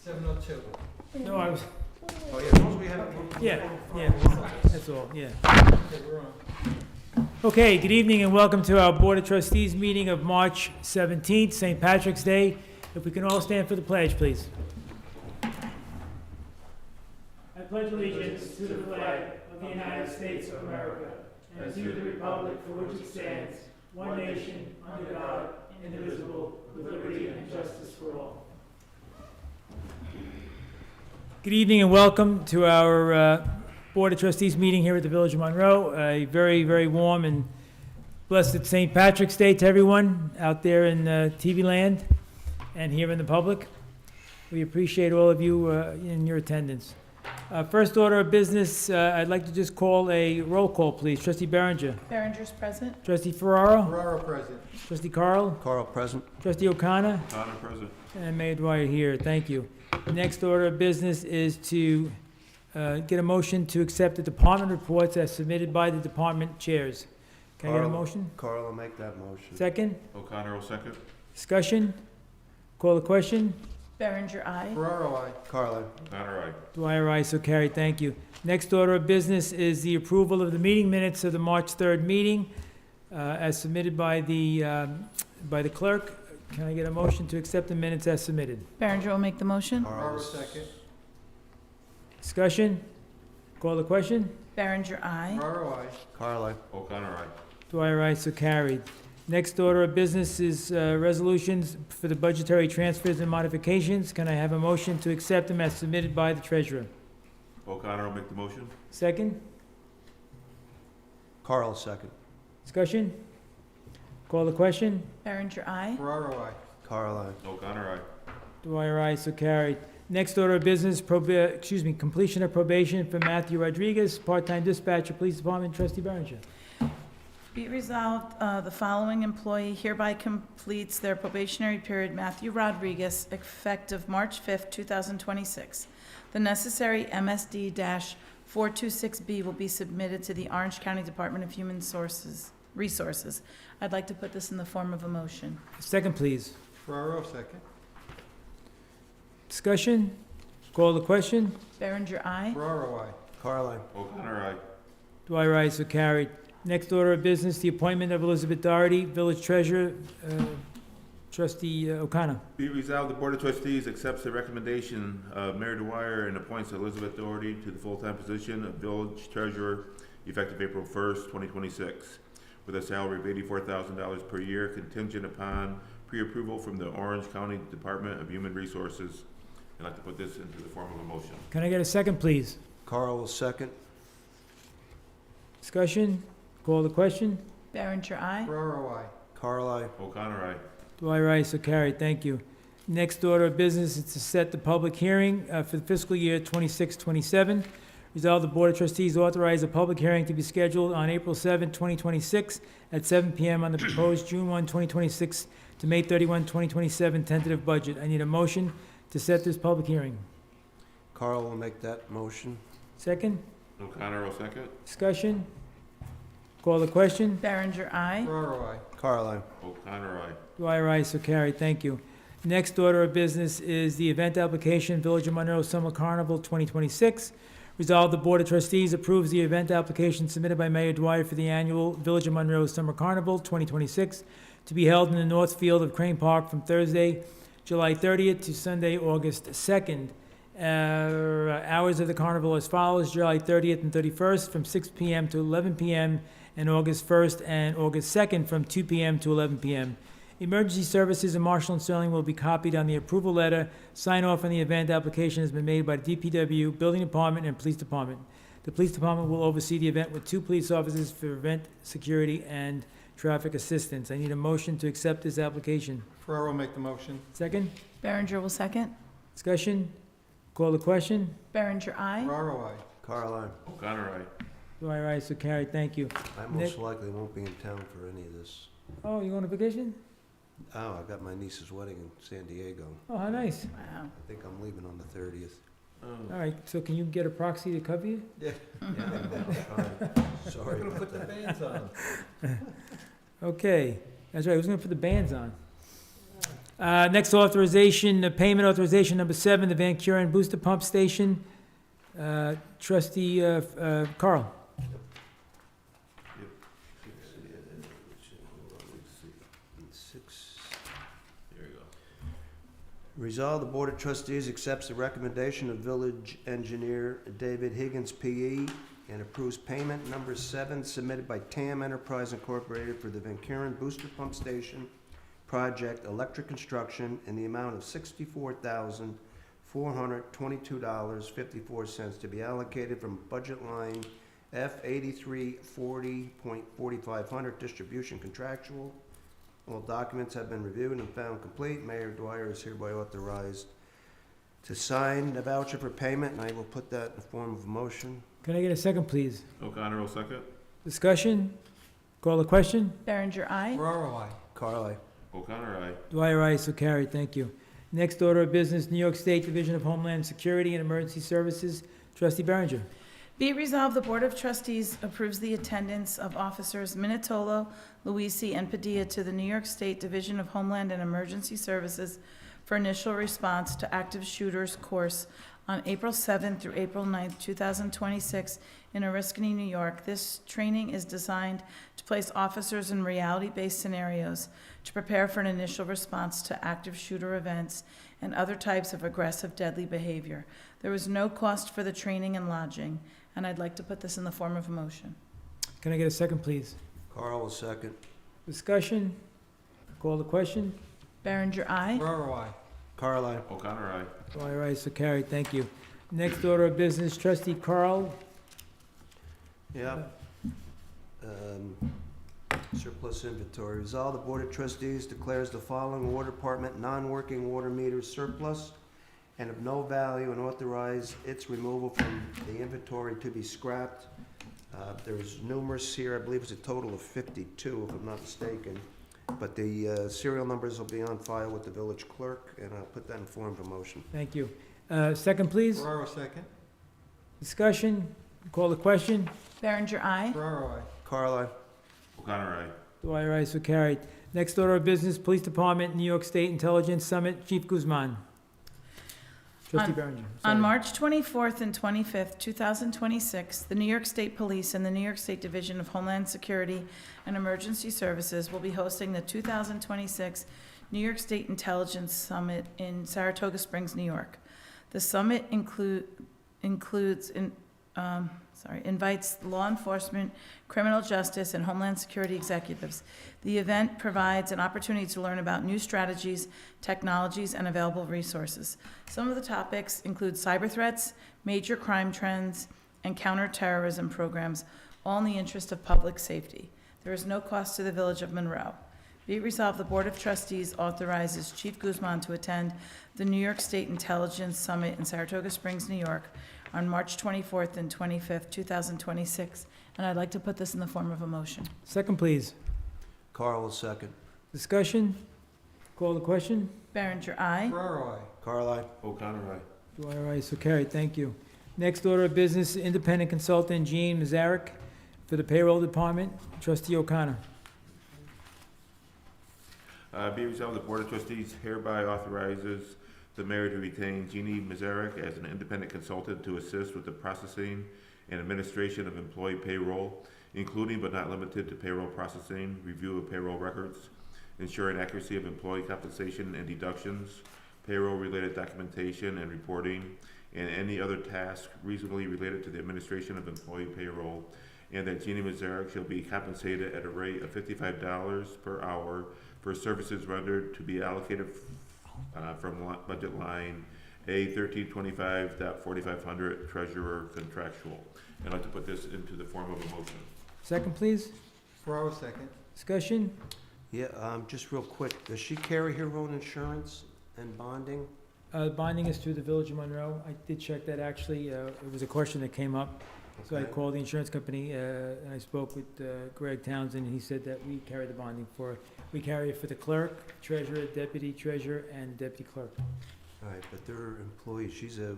7:02. No, I was, Oh, yeah, as long as we have. yeah, that's all, yeah. Okay, we're on. Okay, good evening and welcome to our Board of Trustees meeting of March 17th, St. Patrick's Day. If we can all stand for the pledge, please. I pledge allegiance to the flag of the United States of America and to the republic for which it stands, one nation, under God, indivisible, with liberty and justice for all. Good evening and welcome to our Board of Trustees meeting here at the Village of Monroe. A very, very warm and blessed St. Patrick's Day to everyone out there in TV land and here in the public. We appreciate all of you in your attendance. First order of business, I'd like to just call a roll call, please. Trustee Berenger. Berenger's present. Trustee Ferraro. Ferraro present. Trustee Carl. Carl present. Trustee O'Connor. O'Connor present. And Mayor Dwyer here. Thank you. Next order of business is to get a motion to accept the department reports as submitted by the department chairs. Can I get a Carl. motion? Carl will make that motion. Second? O'Connor will second. Discussion? Call the question? Berenger, aye. Ferraro, aye. Carl. O'Connor, aye. Dwyer, aye, so carried. Thank you. Next order of business is the approval of the meeting minutes of the March 3rd meeting as submitted by the clerk. Can I get a motion to accept the minutes as submitted? Berenger will make the motion. Ferraro second. Discussion? Call the question? Berenger, aye. Ferraro, aye. Carl, aye. O'Connor, aye. Dwyer, aye, so carried. Next order of business is resolutions for the budgetary transfers and modifications. Can I have a motion to accept them as submitted by the treasurer? O'Connor will make the motion. Second? Carl second. Discussion? Call the question? Berenger, aye. Ferraro, aye. Carl, aye. O'Connor, aye. Dwyer, aye, so carried. Next order of business, completion of probation for Matthew Rodriguez, part-time dispatcher, Police Department. Trustee Berenger. Be it resolved, the following employee hereby completes their probationary period, Matthew Rodriguez, effective March 5th, 2026. The necessary MSD-426B will be submitted to the Orange County Department of Human Resources. I'd like to put this in the form of a motion. Second, please. Ferraro second. Discussion? Call the question? Berenger, aye. Ferraro, aye. Carl, aye. O'Connor, aye. Dwyer, aye, so carried. Next order of business, the appointment of Elizabeth Doherty, Village Treasurer. Trustee O'Connor. Be resolved, the Board of Trustees accepts the recommendation of Mayor Dwyer and appoints Elizabeth Doherty to the full-time position of Village Treasurer effective April 1st, 2026, with a salary of $84,000 per year contingent upon pre-approval from the Orange County Department of Human Resources. I'd like to put this into the form of a motion. Can I get a second, please? Carl will second. Discussion? Call the question? Berenger, aye. Ferraro, aye. Carl, aye. O'Connor, aye. Dwyer, aye, so carried. Thank you. Next order of business is to set the public hearing for the fiscal year 26-27. Resolve the Board of Trustees authorize a public hearing to be scheduled on April 7, 2026 at 7 p.m. on the proposed June 1, 2026 to May 31, 2027 tentative budget. I need a motion to set this public hearing. Carl will make that motion. Second? O'Connor will second. Discussion? Call the question? Berenger, aye. Ferraro, aye. Carl, aye. O'Connor, aye. Dwyer, aye, so carried. Thank you. Next order of business is the event application, Village of Monroe Summer Carnival 2026. Resolved, the Board of Trustees approves the event application submitted by Mayor Dwyer for the annual Village of Monroe Summer Carnival 2026 to be held in the North Field of Crane Park from Thursday, July 30th to Sunday, August 2nd. Hours of the carnival as follows: July 30th and 31st from 6 p.m. to 11 p.m. and August 1st and August 2nd from 2 p.m. to 11 p.m. Emergency services in Marshall and Sterling will be copied on the approval letter. Sign off on the event application has been made by the DPW, Building Department, and Police Department. The Police Department will oversee the event with 2 police officers for event security and traffic assistance. I need a motion to accept this application. Ferraro make the motion. Second? Berenger will second. Discussion? Call the question? Berenger, aye. Ferraro, aye. Carl, aye. O'Connor, aye. Dwyer, aye, so carried. Thank you. I most likely won't be in town for any of this. Oh, you going on vacation? Oh, I got my niece's wedding in San Diego. Oh, how nice. Wow. I think I'm leaving on the 30th. All right, so can you get a proxy to cover you? Sorry We're gonna about put the that. bands on. Okay, that's right, who's gonna put the bands on? Next authorization, payment authorization number 7, the Van Kuren Booster Pump Station. Trustee Carl. There you go. Resolve the Board of Trustees accepts the recommendation of Village Engineer David Higgins, P.E., and approves payment number 7 submitted by TAM Enterprise Incorporated for the Van Kuren Booster Pump Station Project Electric Construction in the amount of $64,422.54 to be allocated from budget line F8340.4500 Distribution Contractual. All documents have been reviewed and found complete. Mayor Dwyer is hereby authorized to sign the voucher for payment, and I will put that in the form of a motion. Can I get a second, please? O'Connor will second. Discussion? Call the question? Berenger, aye. Ferraro, I. Carl, aye. O'Connor, aye. Dwyer, aye, so carried. Thank you. Next order of business, New York State Division of Homeland Security and Emergency Services. Trustee Berenger. Be it resolved, the Board of Trustees approves the attendance of Officers Minutolo, Luisi, and Padilla to the New York State Division of Homeland and Emergency Services for initial response to active shooters course on April 7th through April 9th, 2026 in Oriskany, New York. This training is designed to place officers in reality-based scenarios to prepare for an initial response to active shooter events and other types of aggressive, deadly behavior. There is no cost for the training and lodging, and I'd like to put this in the form of a motion. Can I get a second, please? Carl will second. Discussion? Call the question? Berenger, aye. Ferraro, I. Carl, aye. O'Connor, aye. Dwyer, aye, so carried. Thank you. Next order of business, Trustee Carl. Yeah. Surplus inventory. Resolve the Board of Trustees declares the following water department non-working water meters surplus and of no value and authorize its removal from the inventory to be scrapped. There's numerous here. I believe it's a total of 52, if I'm not mistaken. But the serial numbers will be on file with the village clerk, and I'll put that in form of a motion. Thank you. Second, please. Ferraro, second. Discussion? Call the question? Berenger, aye. Ferraro, I. Carl, aye. O'Connor, aye. Dwyer, aye, so carried. Next order of business, Police Department, New York State Intelligence Summit, Chief Guzman. Trustee Berenger. On sorry. March 24th and 25th, 2026, the New York State Police and the New York State Division of Homeland Security and Emergency Services will be hosting the 2026 New York State Intelligence Summit in Saratoga Springs, New York. The summit invites law enforcement, criminal justice, and homeland security executives. The event provides an opportunity to learn about new strategies, technologies, and available resources. Some of the topics include cyber threats, major crime trends, and counterterrorism programs, all in the interest of public safety. There is no cost to the Village of Monroe. Be it resolved, the Board of Trustees authorizes Chief Guzman to attend the New York State Intelligence Summit in Saratoga Springs, New York, on March 24th and 25th, 2026, and I'd like to put this in the form of a motion. Second, please. Carl will second. Discussion? Call the question? Berenger, aye. Ferraro, I. Carl, aye. O'Connor, aye. Dwyer, aye, so carried. Thank you. Next order of business, independent consultant Gene Mazarek for the payroll department. Trustee O'Connor. Be resolved, the Board of Trustees hereby authorizes the mayor to retain Jeannie Mazarek as an independent consultant to assist with the processing and administration of employee payroll, including but not limited to payroll processing, review of payroll records, ensuring accuracy of employee compensation and deductions, payroll-related documentation and reporting, and any other task reasonably related to the administration of employee payroll, and that Jeannie Mazarek shall be compensated at a rate of $55 per hour for services rendered to be allocated from budget line A 1325.4500 treasurer contractual. I'd like to put this into the form of a motion. Second, please. Ferraro, second. Discussion? Yeah, just real quick, does she carry her own insurance and bonding? Bonding is through the Village of Monroe. I did check that, actually. It was a question that came up. So I Okay. called the insurance company, and I spoke with Greg Townsend, and he said that we carry the bonding we carry it for the clerk, treasurer, deputy treasurer, and deputy clerk. All right, but they're employees, she's a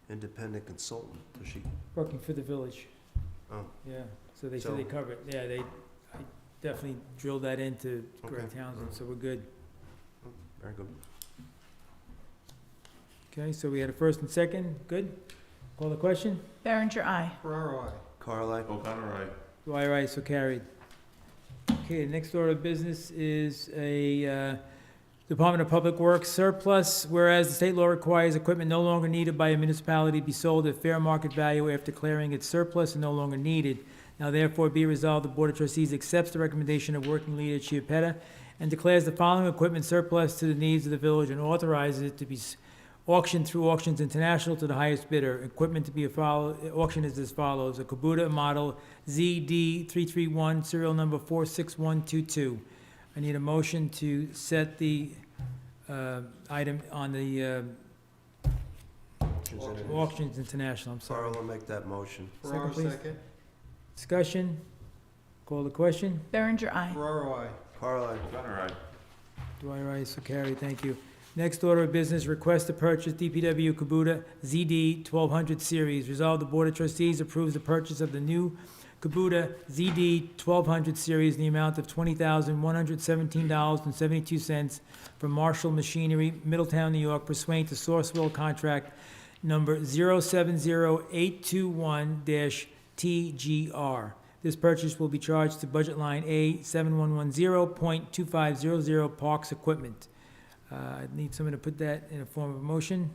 independent consultant, does she? Working for the village. Oh, Yeah, so they said they So- cover it. Yeah, I definitely drilled that into Greg Okay. Townsend, so we're good. Very good. Okay, so we had a first and second, good? Call the question? Berenger, aye. Ferraro, I. Carl, I. O'Connor, aye. Dwyer, aye, so carried. Okay, the next order of business is a Department of Public Works surplus, whereas the state law requires equipment no longer needed by a municipality be sold at fair market value after declaring it surplus and no longer needed. Now therefore be resolved, the Board of Trustees accepts the recommendation of Working Leader Chiapetta and declares the following equipment surplus to the needs of the village and authorizes it to be auctioned through Auctions International to the highest bidder. Equipment to be auctioned is as follows: a Kubota model ZD331, serial number 46122. I need a motion to set the item on the Auctions International, I'm sorry. Carl will make that motion. Ferraro, please. second. Discussion? Call the question? Berenger, aye. Ferraro, I. Carl, I. O'Connor, aye. Dwyer, aye, so carried, thank you. Next order of business, request to purchase DPW Kubota ZD 1200 series. Resolved, the Board of Trustees approves the purchase of the new Kubota ZD 1200 series in the amount of $20,117.72 from Marshall Machinery, Middletown, New York, pursuant to Sourcewell Contract Number 070821-TGR. This purchase will be charged to budget line A7110.2500 Parks Equipment. I need someone to put that in a form of a motion.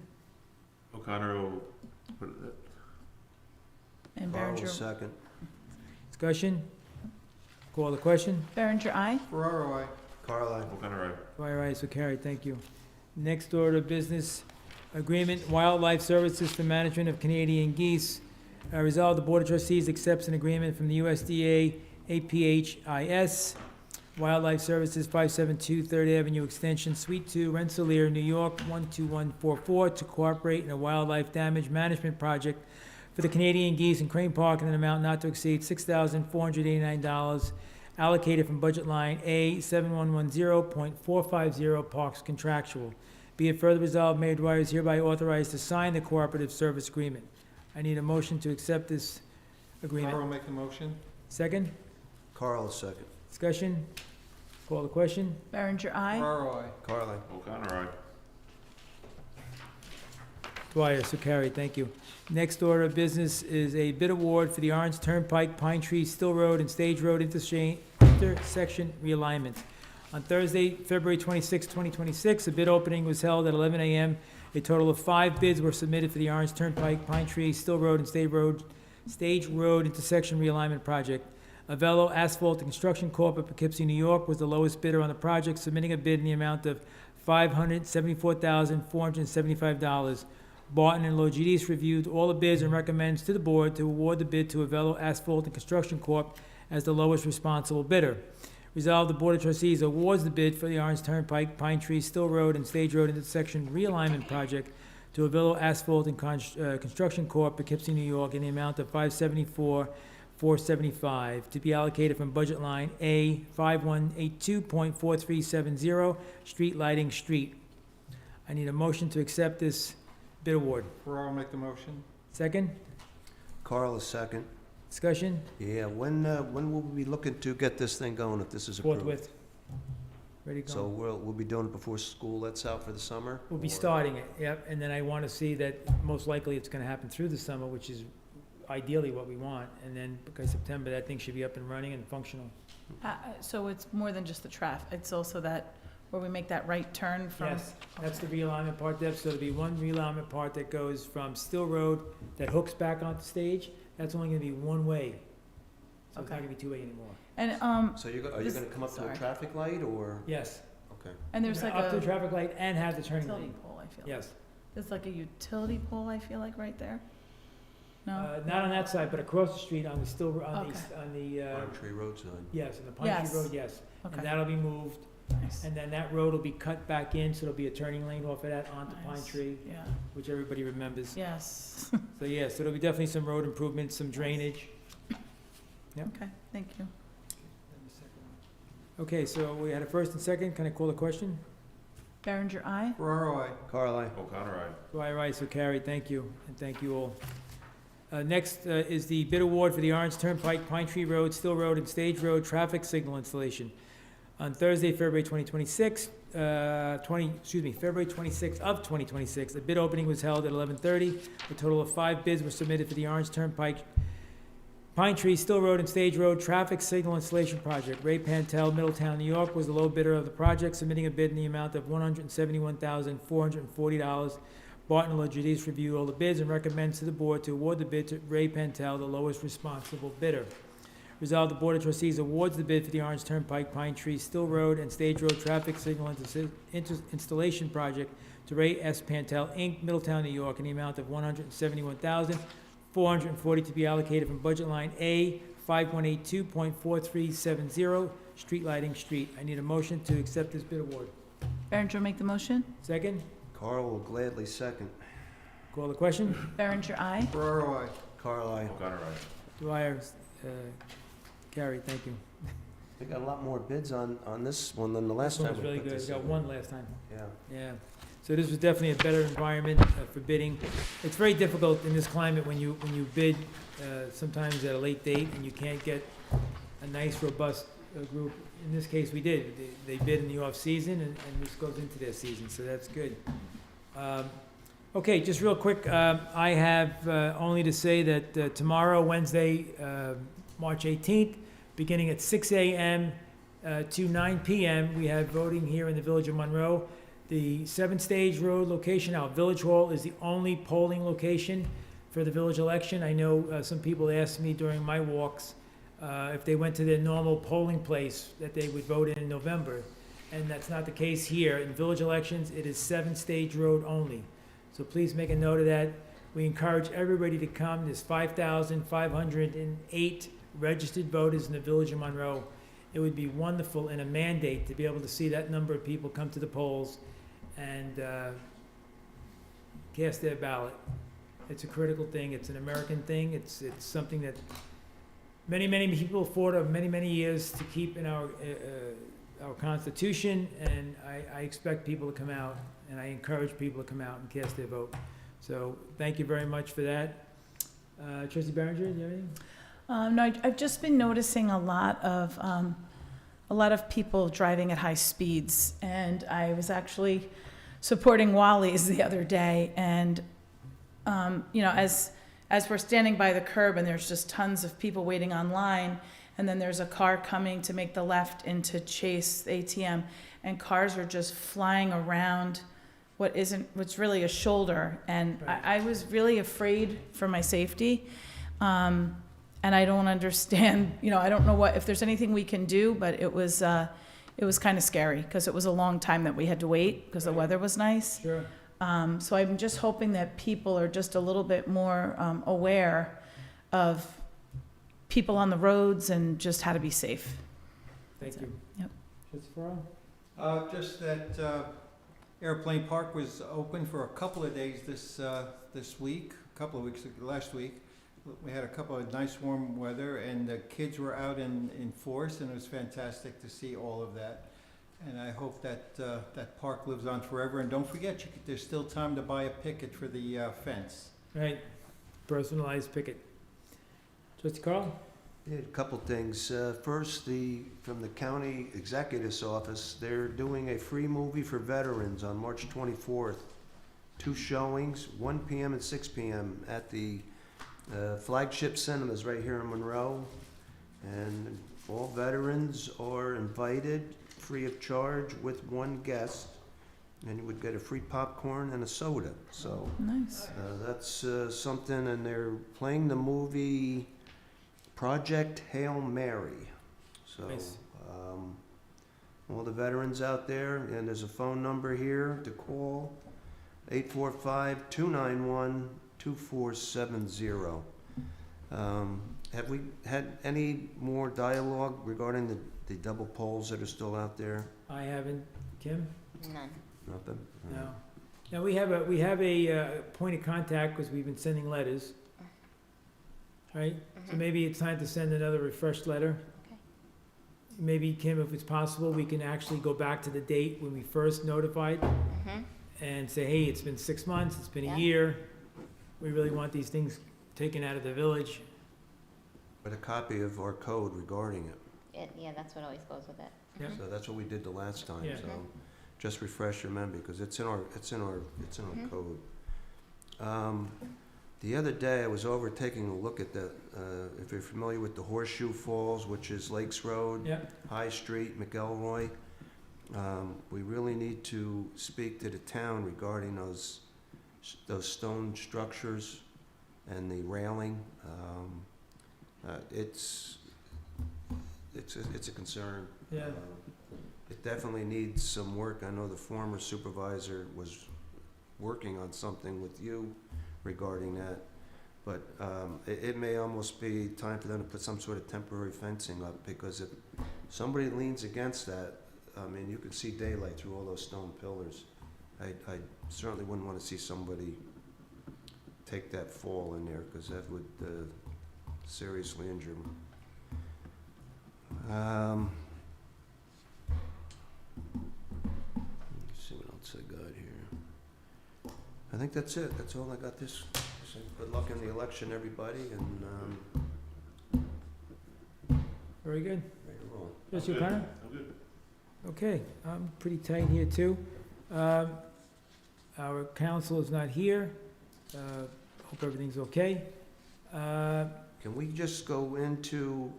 O'Connor will put it, And Carl will Berenger, second. Discussion? Call the question? Berenger, aye. Ferraro, I. Carl, I. O'Connor, aye. Dwyer, aye, so carried, thank you. Next order of business, agreement, Wildlife Services for Management of Canadian Geese. Resolved, the Board of Trustees accepts an agreement from the USDA APHIS Wildlife Services, 572 Third Avenue Extension, Suite 2, Rensselaer, New York, 12144, to cooperate in a wildlife damage management project for the Canadian Geese in Crane Park in an amount not to exceed $6,489, allocated from budget line A7110.450 Parks Contractual. Be it further resolved, Mayor Dwyer is hereby authorized to sign the cooperative service agreement. I need a motion to accept this agreement. Ferraro, make the motion. Second? Carl, second. Discussion? Call the question? Berenger, aye. Ferraro, I. Carl, I. O'Connor, aye. Dwyer, so carried, thank you. Next order of business is a bid award for the Orange Turnpike, Pine Tree, Still Road, and Stage Road intersection realignment. On Thursday, February 26, 2026, a bid opening was held at 11 a.m. A total of 5 bids were submitted for the Orange Turnpike, Pine Tree, Still Road, and Stage Road intersection realignment project. Avello Asphalt and Construction Corp. of Poughkeepsie, New York, was the lowest bidder on the project, submitting a bid in the amount of $574,475. Barton and Logidis reviewed all the bids and recommends to the board to award the bid to Avello Asphalt and Construction Corp. as the lowest responsible bidder. Resolved, the Board of Trustees awards the bid for the Orange Turnpike, Pine Tree, Still Road, and Stage Road intersection realignment project to Avello Asphalt and Construction Corp., Poughkeepsie, New York, in the amount of $574,475, to be allocated from budget line A5182.4370, street lighting, street. I need a motion to accept this bid award. Ferraro, make the motion. Second? Carl, a second. Discussion? Yeah, when will we be looking to get this thing going if this is approved? Forthwith. Ready to So go? we'll be doing it before school lets out for the summer? We'll be or- starting it, yep, and then I want to see that most likely it's going to happen through the summer, which is ideally what we want, and then by September, that thing should be up and running and functional. So it's more than just the traffic, it's also that, where we make that right turn from? Yes, that's the realignment part, Deb, so there'll be one realignment part that goes from Still Road that hooks back onto Stage. That's only going to be one way, so it's not Okay. going to be two-way anymore. And, So are you This- gonna come up to a sorry. traffic light, or? Yes. Okay. and there's like Up to the a traffic light and have the turning utility lane. pole, I feel. Yes. There's like a utility pole, I feel like, right there? No? Not on that side, but across the street on the Still, on Okay. the, Pine Tree Road sign. yes, on the Pine Yes. Tree Road, yes. And Okay, that'll be moved, nice. and then that road will be cut back in, so there'll be a turning lane off of that onto Pine Nice. Tree, Yeah, which everybody remembers. yes. So, yeah, so there'll be definitely some road improvements, some drainage. Okay, thank you. Okay, so we had a first and second, can I call the question? Berenger, aye. Ferraro, I. Carl, I. O'Connor, aye. Dwyer, aye, so carried, thank you, and thank you all. Next is the bid award for the Orange Turnpike, Pine Tree Road, Still Road, and Stage Road traffic signal installation. On Thursday, February 2026, February 26th of 2026. The bid opening was held at 11:30. A total of 5 bids were submitted for the Orange Turnpike, Pine Tree, Still Road, and Stage Road Traffic Signal Installation Project. Ray Pantel, Middletown, New York, was the low bidder of the project, submitting a bid in the amount of $171,440. Barton Logistics reviewed all the bids and recommends to the board to award the bid to Ray Pantel, the lowest responsible bidder. Resolved, the Board of Trustees awards the bid for the Orange Turnpike, Pine Tree, Still Road, and Stage Road Traffic Signal Installation Project to Ray S. Pantel, Inc., Middletown, New York, in the amount of $171,440 to be allocated from budget line A 5182.4370, street lighting, street. I need a motion to accept this bid award. Berenger will make the motion. Second, Carl will gladly second. call the question. Berenger, aye. Ferraro, I. Carl, aye. O'Connor, aye. Dwyer, carried, thank you. We got a lot more bids on this one than the last This time one was we really put good. this We got in. one last time. Yeah. Yeah, so this was definitely a better environment for bidding. It's very difficult in this climate when you bid sometimes at a late date and you can't get a nice, robust group. In this case, we did. They bid in the off-season, and this goes into their season, so that's good. Okay, just real quick, I have only to say that tomorrow, Wednesday, March 18th, beginning at 6 a.m. To 9 p.m., we have voting here in the Village of Monroe. The 7-stage road location, our Village Hall, is the only polling location for the village election. I know some people asked me during my walks if they went to their normal polling place that they would vote in November. And that's not the case here. In village elections, it is 7-stage road only. So please make a note of that. We encourage everybody to come. There's 5,508 registered voters in the Village of Monroe. It would be wonderful and a mandate to be able to see that number of people come to the polls and cast their ballot. It's a critical thing. It's an American thing. It's something that many people fought over many years to keep in our Constitution, and I expect people to come out, and I encourage people to come out and cast their vote. So thank you very much for that. Trustee Berenger, do you have anything? No, I've just been noticing a lot of people driving at high speeds, and I was actually supporting Wally's the other day, and as we're standing by the curb and there's just tons of people waiting online, and then there's a car coming to make the left into Chase ATM, and cars are just flying around what's really a shoulder, and Right. I was really afraid for my safety. And I don't understand, I don't know if there's anything we can do, but it was kind of scary because it was a long time that we had to wait because the weather was nice. Sure. So I'm just hoping that people are just a little bit more aware of people on the roads and just how to be safe. Thank you. Yep. Trustee Ferraro? Just that Airplane Park was open for a couple of days this week, last week. We had a couple of nice warm weather, and the kids were out in force, and it was fantastic to see all of that. And I hope that that park lives on forever. And don't forget, there's still time to buy a picket for the fence. Right, personalized picket. Trustee Carl? Yeah, a couple things. First, from the county executive's office, they're doing a free movie for veterans on March 24th. 2 showings, 1 p.m. and 6 p.m. at the flagship cinemas right here in Monroe. And all veterans are invited, free of charge, with 1 guest. And you would get a free popcorn and a soda. So Nice. that's something, and they're playing the movie Project Hail Mary. So, Nice. all the veterans out there, and there's a phone number here to call, 845-291-2470. Have we had any more dialogue regarding the double poles that are still out there? I haven't. Kim? None. Nothing? No. Now, we have a point of contact because we've been sending letters. Right? So maybe it's time to send another refreshed letter. Okay. Maybe, Kim, if it's possible, we can actually go back to the date when we first notified Mm-hmm. and say, hey, it's been 6 months, it's been Yeah. a year. We really want these things taken out of the village. With a copy of our code regarding it. Yeah, that's what always goes with it. Yep. So that's what we did the last time, Yeah. so. just refresh your memory, because it's in our code. The other day, I was over taking a look at the, if you're familiar with the Horseshoe Falls, which is Lakes Road, Yeah, High Street, McElroy. We really need to speak to the town regarding those stone structures and the railing. It's a concern. yeah. It definitely needs some work. I know the former supervisor was working on something with you regarding that. But it may almost be time for them to put some sort of temporary fencing up, because if somebody leans against that, I mean, you can see daylight through all those stone pillars. I certainly wouldn't want to see somebody take that fall in there, because that would seriously injure them. Let's see what else I got here. I think that's it. That's all I got this. So good luck in the election, everybody, and Very good. ready to roll. Trustee I'm good. O'Connor? I'm good. Okay, I'm pretty tight here too. Our counsel is not here. Hope everything's okay. Can we just go into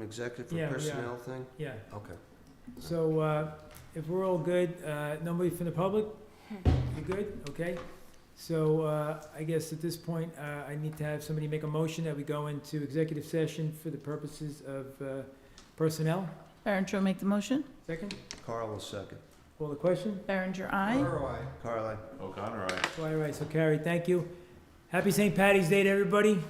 executive for Yeah, we are. personnel thing? Yeah, Okay. so if we're all good, nobody from the public? You good? Okay. So I guess at this point, I need to have somebody make a motion that we go into executive session for the purposes of personnel. Berenger will make the motion. Second, Carl will second. call the question. Berenger, aye. Or I. Carl, aye. O'Connor, aye. Dwyer, aye, so carried. Thank you. Happy St. Patty's Day to everybody.